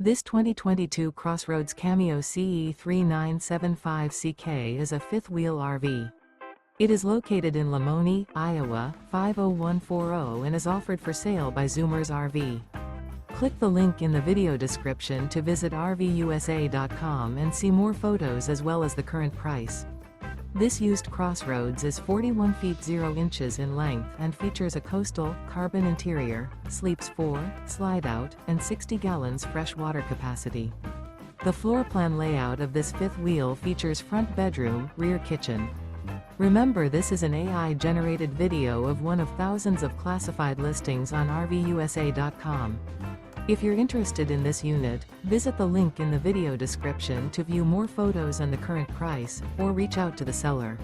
This 2022 CrossRoads Cameo CE3975CK is a fifth-wheel RV. It is located in Lamoni, Iowa, 50140 and is offered for sale by Zoomers RV. Click the link in the video description to visit RVUSA.com and see more photos as well as the current price. This used CrossRoads is 41 feet 0 inches in length and features a coastal, Karbon interior, sleeps 4, slide-out, and 60 gallons fresh water capacity. The floor plan layout of this fifth wheel features front bedroom, rear kitchen. Remember, this is an AI-generated video of one of thousands of classified listings on RVUSA.com. If you're interested in this unit, visit the link in the video description to view more photos and the current price, or reach out to the seller.